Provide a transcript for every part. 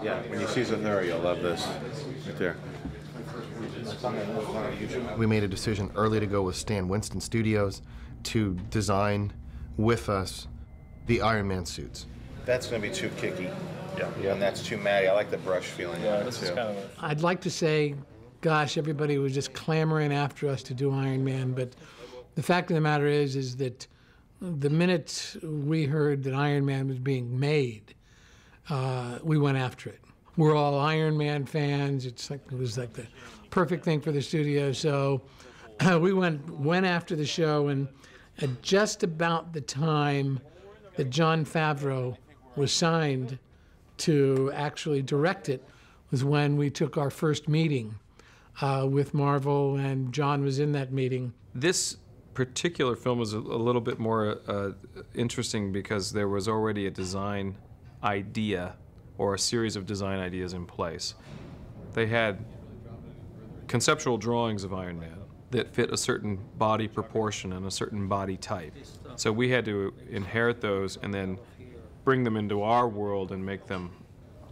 Yeah, when you see Zathura, you'll love this right there. We made a decision early to go with Stan Winston Studios to design with us the Iron Man suits. That's going to be too kicky. Yeah. And that's too matty. I like the brush feeling. Yeah, this is kind of I'd like to say, gosh, everybody was just clamoring after us to do Iron Man, but the fact of the matter is that the minute we heard that Iron Man was being made, we went after it. We're all Iron Man fans. It was like the perfect thing for the studio. So we went after the show, and at just about the time that Jon Favreau was signed to actually direct it was when we took our first meeting with Marvel, and Jon was in that meeting. This particular film was a little bit more interesting because there was already a design idea or a series of design ideas in place. They had conceptual drawings of Iron Man that fit a certain body proportion and a certain body type. So we had to inherit those and then bring them into our world and make them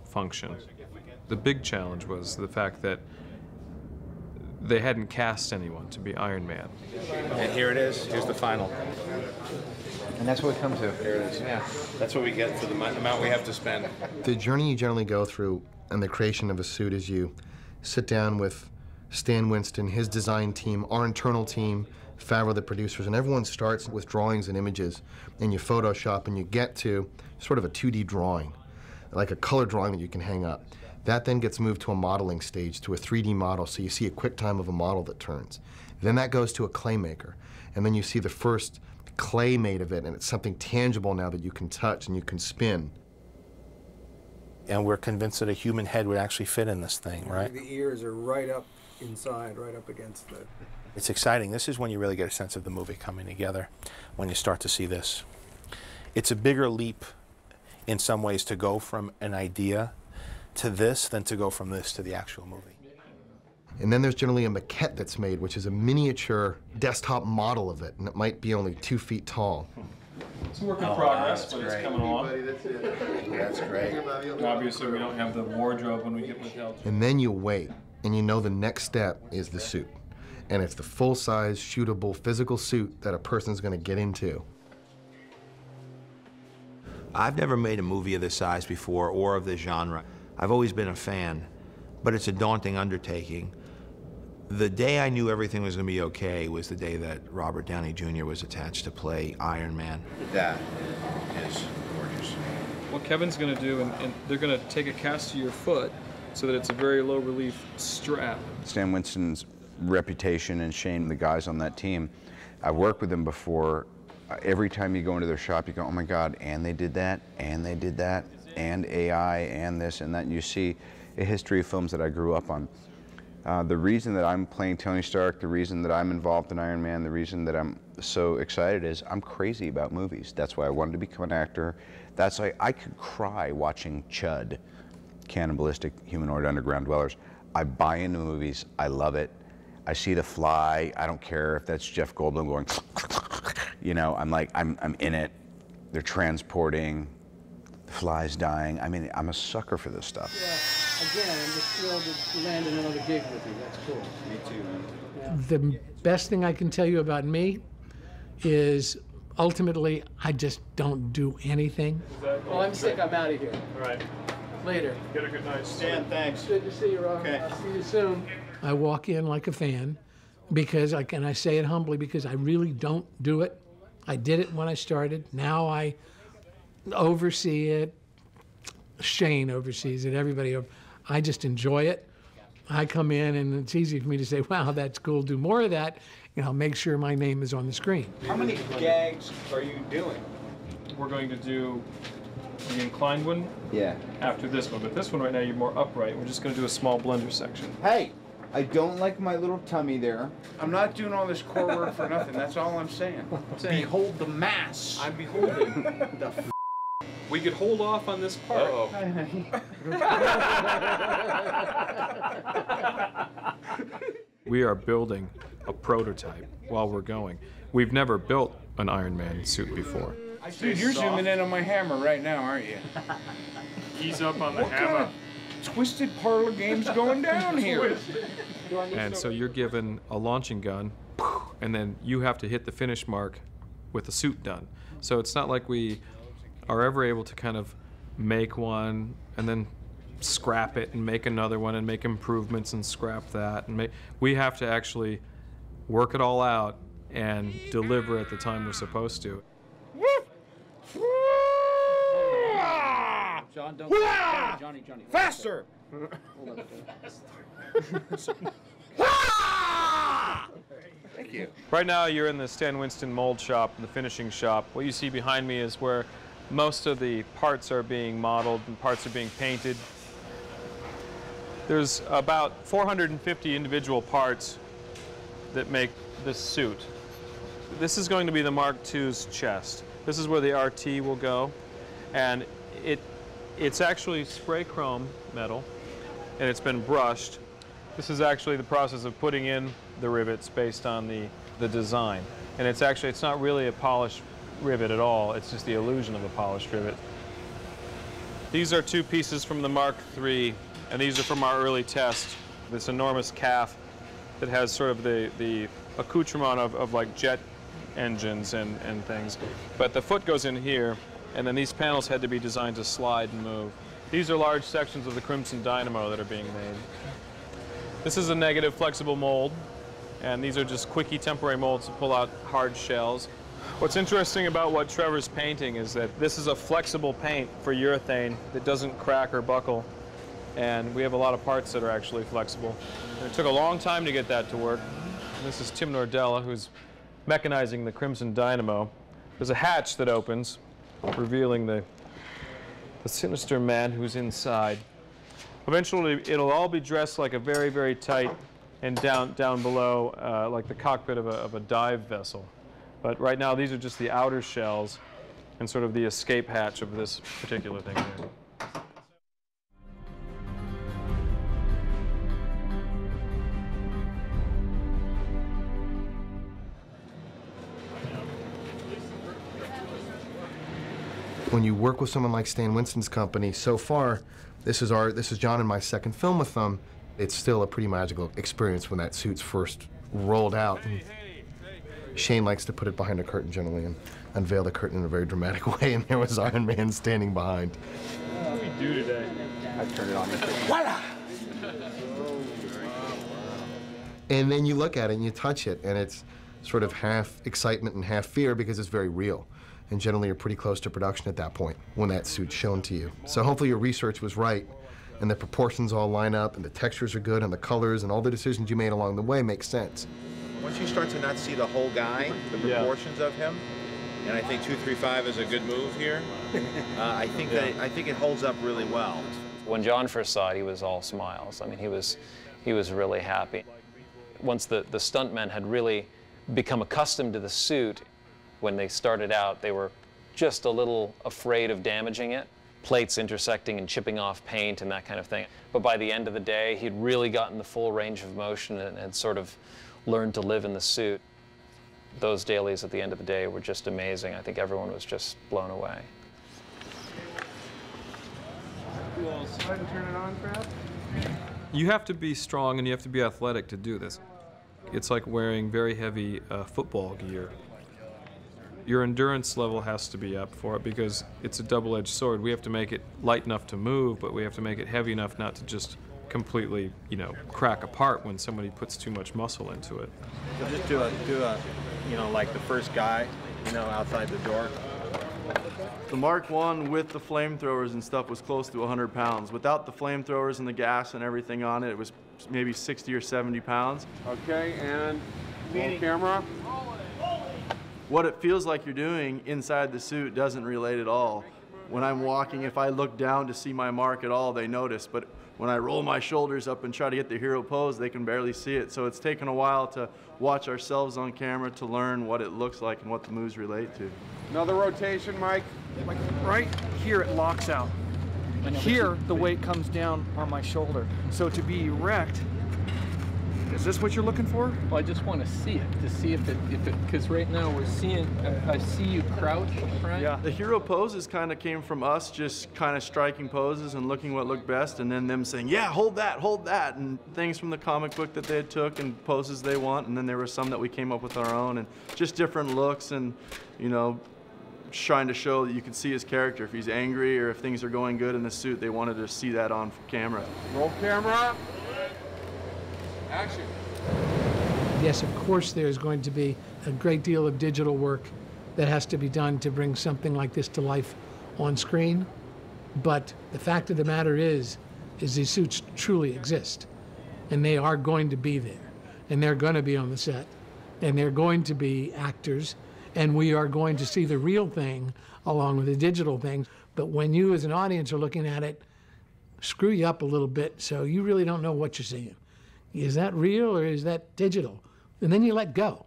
function. The big challenge was the fact that they hadn't cast anyone to be Iron Man. And here it is. Here's the final. And that's what we come to. Here it is. Yeah. That's what we get for the amount we have to spend. The journey you generally go through in the creation of a suit is you sit down with Stan Winston, his design team, our internal team, Favreau, the producers, and everyone starts with drawings and images, and you Photoshop, and you get to sort of a 2D drawing, like a color drawing that you can hang up. That then gets moved to a modeling stage, to a 3D model, so you see a quick time of a model that turns. Then that goes to a clay maker, and then you see the first clay made of it, and it's something tangible now that you can touch and you can spin. And we're convinced that a human head would actually fit in this thing, right? The ears are right up inside, right up against the... It's exciting. This is when you really get a sense of the movie coming together, when you start to see this. It's a bigger leap in some ways to go from an idea to this than to go from this to the actual movie. And then there's generally a maquette that's made, which is a miniature desktop model of it, and it might be only 2 feet tall. It's a work in progress, but it's coming along. That's great. Obviously, we don't have the wardrobe when we get with Paltrow. And then you wait, and you know the next step is the suit. And it's the full-size, shootable, physical suit that a person's going to get into. I've never made a movie of this size before or of this genre. I've always been a fan, but it's a daunting undertaking. The day I knew everything was going to be okay was the day that Robert Downey Jr. was attached to play Iron Man. That is gorgeous. What Kevin's going to do, and they're going to take a cast to your foot so that it's a very low relief strap. Stan Winston's reputation and Shane, the guys on that team, I've worked with them before. Every time you go into their shop, you go, oh my God, and they did that, and they did that, and AI, and this and that, and you see a history of films that I grew up on. The reason that I'm playing Tony Stark, the reason that I'm involved in Iron Man, the reason that I'm so excited is I'm crazy about movies. That's why I wanted to become an actor. That's why I could cry watching Chud, Cannibalistic Humanoid Underground Dwellers. I buy into movies, I love it. I see The Fly, I don't care if that's Jeff Goldblum going, you know, I'm like, I'm in it. They're transporting, the fly's dying. I mean, I'm a sucker for this stuff. Yeah, again, I'm just thrilled to land another gig with you. That's cool. Me too, man. Yeah. The best thing I can tell you about me is ultimately I just don't do anything. Well, I'm sick. I'm out of here. All right. Later. Get a good night. Stan, thanks. Good to see you, Rob. Okay. I'll see you soon. I walk in like a fan because I say it humbly because I really don't do it. I did it when I started. Now I oversee it. Shane oversees it. Everybody. I just enjoy it. I come in and it's easy for me to say, wow, that's cool. Do more of that. You know, make sure my name is on the screen. How many gags are you doing? We're going to do the inclined one after this one, but this one right now you're more upright. We're just going to do a small blender section. Hey, I don't like my little tummy there. I'm not doing all this core work for nothing. That's all I'm saying. Behold the mass. I'm beholding the We could hold off on this part. We are building a prototype while we're going. We've never built an Iron Man suit before. Dude, you're zooming in on my hammer right now, aren't you? Ease up on the hammer. twisted parlor games going down here. And so you're given a launching gun, and then you have to hit the finish mark with the suit done. So it's not like we are ever able to kind of make one and then scrap it and make another one and make improvements and scrap that. And we have to actually work it all out and deliver at the time we're supposed to. John, don't Johnny. Faster! Thank you. Right now you're in the Stan Winston mold shop, the finishing shop. What you see behind me is where most of the parts are being modeled and parts are being painted. There's about 450 individual parts that make this suit. This is going to be the Mark II's chest. This is where the RT will go, and it's actually spray chrome metal, and it's been brushed. This is actually the process of putting in the rivets based on the design. And it's not really a polished rivet at all, it's just the illusion of a polished rivet. These are two pieces from the Mark III, and these are from our early test. This enormous calf that has sort of the accoutrement of like jet engines and things. But the foot goes in here, and then these panels had to be designed to slide and move. These are large sections of the Crimson Dynamo that are being made. This is a negative flexible mold, and these are just quickie temporary molds to pull out hard shells. What's interesting about what Trevor's painting is that this is a flexible paint for urethane that doesn't crack or buckle, and we have a lot of parts that are actually flexible. And it took a long time to get that to work. And this is Tim Nordella, who's mechanizing the Crimson Dynamo. There's a hatch that opens, revealing the sinister man who's inside. Eventually, it'll all be dressed like a very, very tight and down below, like the cockpit of a dive vessel. But right now, these are just the outer shells and sort of the escape hatch of this particular thing here. When you work with someone like Stan Winston's company, so far, this is Jon and my second film with them. It's still a pretty magical experience when that suit's first rolled out. Shane likes to put it behind a curtain generally and unveil the curtain in a very dramatic way, and there was Iron Man standing behind. What do we do today? I turned it on. Voila! And then you look at it and you touch it, and it's sort of half excitement and half fear because it's very real. And generally you're pretty close to production at that point when that suit's shown to you. So hopefully your research was right, and the proportions all line up, and the textures are good, and the colors, and all the decisions you made along the way make sense. Once you start to not see the whole guy, the proportions of him, and I think 235 is a good move here. I think it holds up really well. When Jon first saw it, he was all smiles. I mean, he was really happy. Once the stuntmen had really become accustomed to the suit, when they started out, they were just a little afraid of damaging it. Plates intersecting and chipping off paint and that kind of thing. But by the end of the day, he'd really gotten the full range of motion and had sort of learned to live in the suit. Those dailies at the end of the day were just amazing. I think everyone was just blown away. You have to be strong and you have to be athletic to do this. It's like wearing very heavy football gear. Your endurance level has to be up for it because it's a double-edged sword. We have to make it light enough to move, but we have to make it heavy enough not to just completely, crack apart when somebody puts too much muscle into it. So just do a, like the first guy, outside the door. The Mark I with the flamethrowers and stuff was close to 100 pounds. Without the flamethrowers and the gas and everything on it, it was maybe 60 or 70 pounds. Okay, and roll camera. What it feels like you're doing inside the suit doesn't relate at all. When I'm walking, if I look down to see my mark at all, they notice. But when I roll my shoulders up and try to get the hero pose, they can barely see it. So it's taken a while to watch ourselves on camera to learn what it looks like and what the moves relate to. Another rotation, Mike. Like right here, it locks out. Here, the weight comes down on my shoulder. So to be erect, Is this what you're looking for? Well, I just want to see it, to see if it, because right now we're seeing, I see you crouch, right? Yeah. The hero poses kind of came from us just kind of striking poses and looking what looked best, and then them saying, yeah, hold that, and things from the comic book that they had took and poses they want, and then there were some that we came up with our own, and just different looks, and, you know, trying to show that you can see his character. If he's angry or if things are going good in the suit, they wanted to see that on camera. Roll camera. Action. Yes, of course there's going to be a great deal of digital work that has to be done to bring something like this to life on screen. But the fact of the matter is these suits truly exist. And they are going to be there. And they're going to be on the set. And they're going to be actors. And we are going to see the real thing along with the digital thing. But when you as an audience are looking at it, screw you up a little bit so you really don't know what you're seeing. Is that real or is that digital? And then you let go.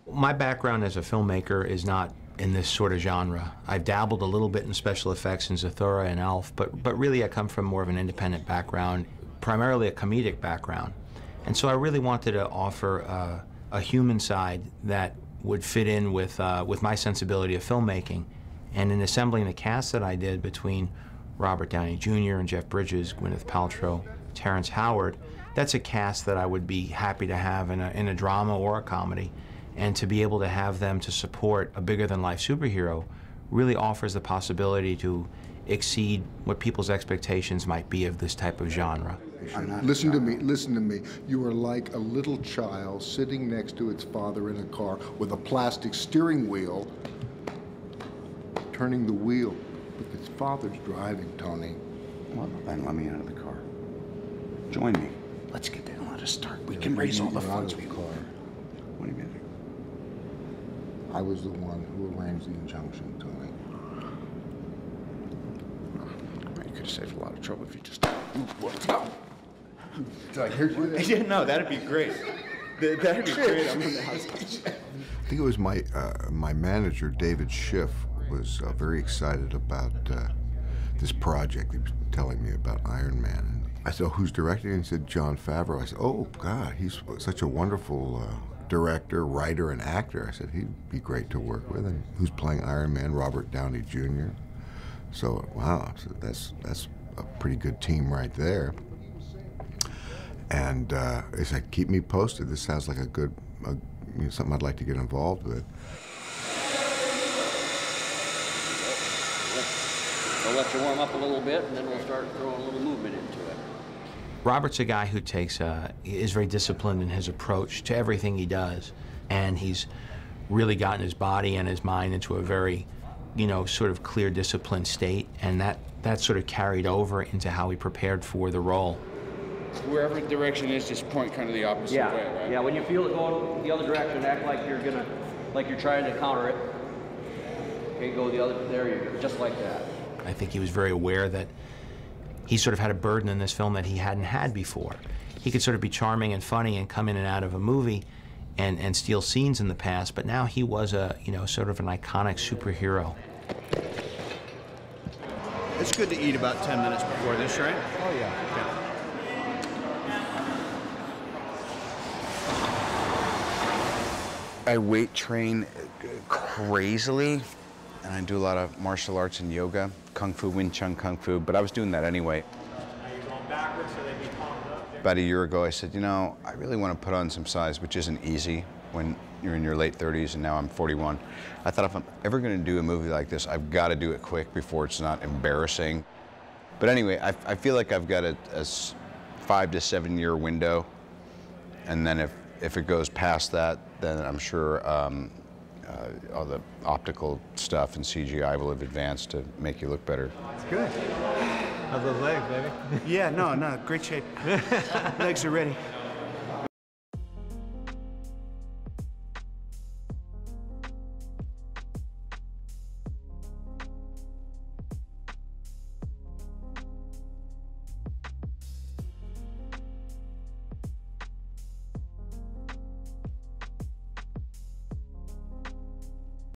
My background as a filmmaker is not in this sort of genre. I've dabbled a little bit in special effects in Zathura and Elf, but really I come from more of an independent background, primarily a comedic background. And so I really wanted to offer a human side that would fit in with my sensibility of filmmaking. And in assembling the cast that I did between Robert Downey Jr. and Jeff Bridges, Gwyneth Paltrow, Terrence Howard, that's a cast that I would be happy to have in a drama or a comedy. And to be able to have them to support a bigger-than-life superhero really offers the possibility to exceed what people's expectations might be of this type of genre. Listen to me. You are like a little child sitting next to its father in a car with a plastic steering wheel, turning the wheel, but its father's driving, Tony. Well, then let me out of the car. Join me. Let's get there and let us start. We can raise all the funds we can. What do you mean? I was the one who arranged the injunction, Tony. You could have saved a lot of trouble if you just... No. Did I hear you there? Yeah, no, that'd be great. That'd be great. I'm in the house. I think it was my manager, David Schiff, was very excited about this project. He was telling me about Iron Man. And I said, oh, who's directing? And he said, Jon Favreau. I said, oh, God, he's such a wonderful director, writer, and actor. I said, he'd be great to work with. And who's playing Iron Man? Robert Downey Jr. So, wow, so that's a pretty good team right there. And he said, keep me posted. This sounds like a good, something I'd like to get involved with. We'll let you warm up a little bit, and then we'll start throwing a little movement into it. Robert's a guy who is very disciplined in his approach to everything he does, and he's really gotten his body and his mind into a very, sort of clear, disciplined state, and that sort of carried over into how he prepared for the role. Wherever the direction is, just point kind of the opposite way, right? Yeah, when you feel it going the other direction, act like you're trying to counter it. Okay, go the other, there you go, just like that. I think he was very aware that he sort of had a burden in this film that he hadn't had before. He could sort of be charming and funny and come in and out of a movie and steal scenes in the past, but now he was sort of an iconic superhero. It's good to eat about 10 minutes before this, right? Oh, yeah. Okay. I weight train crazily, and I do a lot of martial arts and yoga, Kung Fu, Wing Chun Kung Fu, but I was doing that anyway. About a year ago, I said, I really want to put on some size, which isn't easy when you're in your late 30s, and now I'm 41. I thought if I'm ever going to do a movie like this, I've got to do it quick before it's not embarrassing. But anyway, I feel like I've got a 5 to 7 year window, and then if it goes past that, then I'm sure all the optical stuff and CGI will have advanced to make you look better. It's good. How's those legs, baby? Yeah, no, great shape. Legs are ready.